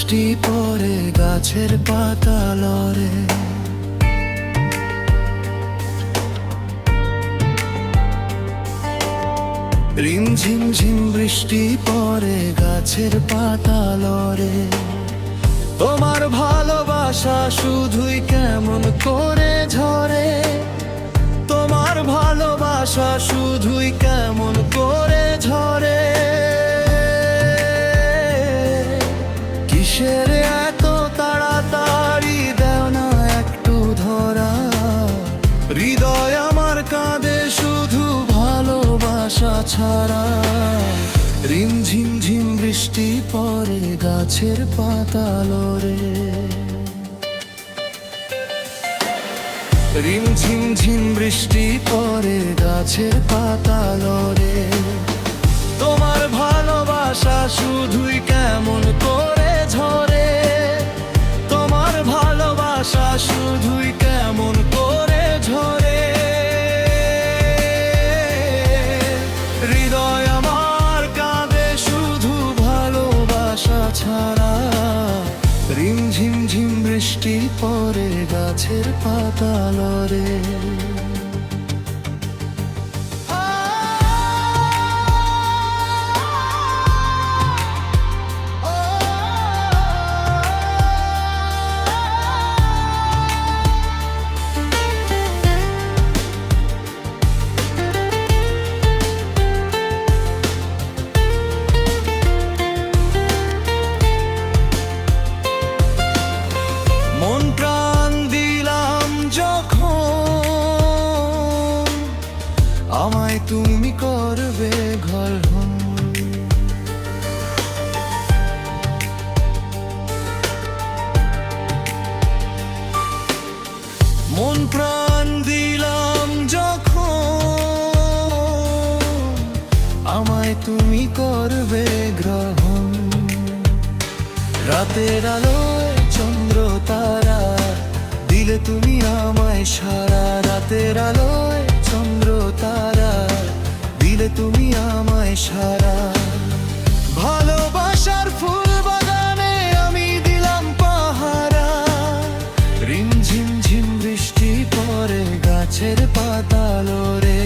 বৃষ্টি পড়ে গাছের পাতা লড়ে, রিমঝিম ঝিম বৃষ্টি পড়ে গাছের পাতা লড়ে। তোমার ভালোবাসা শুধুই কেমন করে ঝরে, তোমার ভালোবাসা শুধুই কেমন করে ঝরে। কিসের এত তাড়াতাড়ি, দেও না একটু ধরা, হৃদয় আমার কাঁদে শুধু ভালোবাসা ছাড়া। রিমঝিম ঝিম বৃষ্টি পড়ে গাছের পাতা লড়ে, রিমঝিম ঝিম বৃষ্টি পড়ে গাছের পাতা লড়ে। তোমার ভালোবাসা শুধুই কেমন করে ঝরে, তোমার ভালোবাসা শুধুই কেমন করে ঝরে। হৃদয় আমার কাঁদে শুধু ভালোবাসা ছাড়া। রিমঝিম ঝিম বৃষ্টি পড়ে গাছের পাতা লড়ে। মন প্রাণ দিলাম যখন, আমায় তুমি করবে ঘর। মন প্রাণ দিলাম যখন, আমায় তুমি করবে গ্রহণ। রাতের আলোয় চন্দ্র তারা দিলে তুমি আমায় সারা, রাতের আলোয় চন্দ্র তারা দিলে তুমি আমায় সারা। ভালোবাসার ফুল বাগানে আমি দিলাম পাহারা, রিমঝিম ঝিম বৃষ্টি পড়ে গাছের পাতা লড়ে।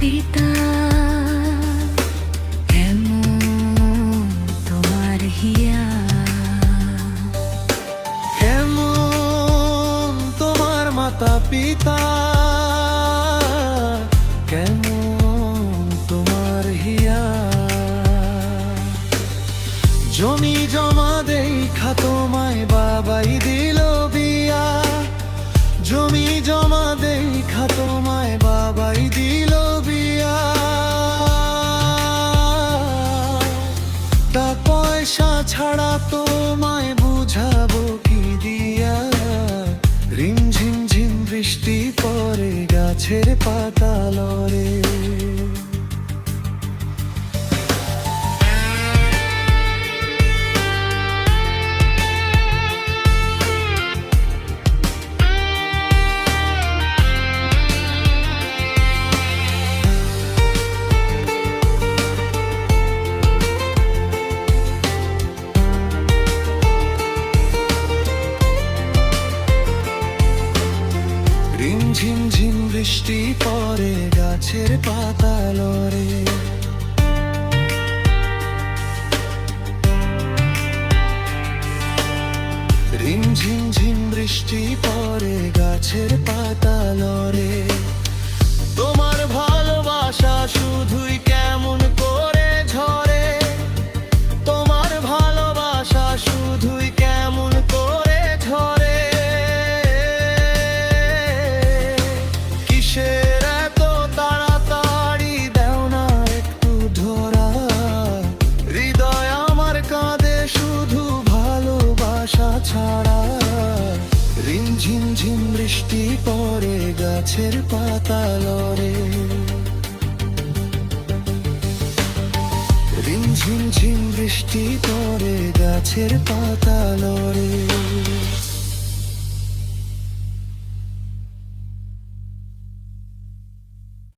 পিতা কেমন তোমার হিয়া, কেমন তোমার মাতা পিতা, কেমন তোমার হিয়া। জমি জমা দেখা তোমায় বাবাই দিল বিয়া, জমি জমা দেখা তোমায় বাবাই দিল বিয়া। তা পয়সা ছাড়া তোমায় বুঝাবো কি দিয়া। রিমঝিম ঝিম বৃষ্টি পড়ে গাছের পাতা লড়ে। রিমঝিম ঝিম বৃষ্টি পড়ে গাছের পাতা লড়ে, রিমঝিম ঝিম বৃষ্টি পড়ে গাছের পাতা লড়ে। তোমার ভালোবাসা শুধুই কেমন করে ঝরে, তোমার ভালোবাসা শুধুই কেমন করে ঝরে। কিসের এত তাড়াতাড়ি, দেও না একটু ধরা, হৃদয় আমার কাঁদে শুধু ভালোবাসা ছাড়া। রিম ঝিম ঝিম বৃষ্টি পড়ে গাছের পাতা লড়ে, ঝিম ঝিম বৃষ্টি পড়ে গাছের পাতা লড়ে।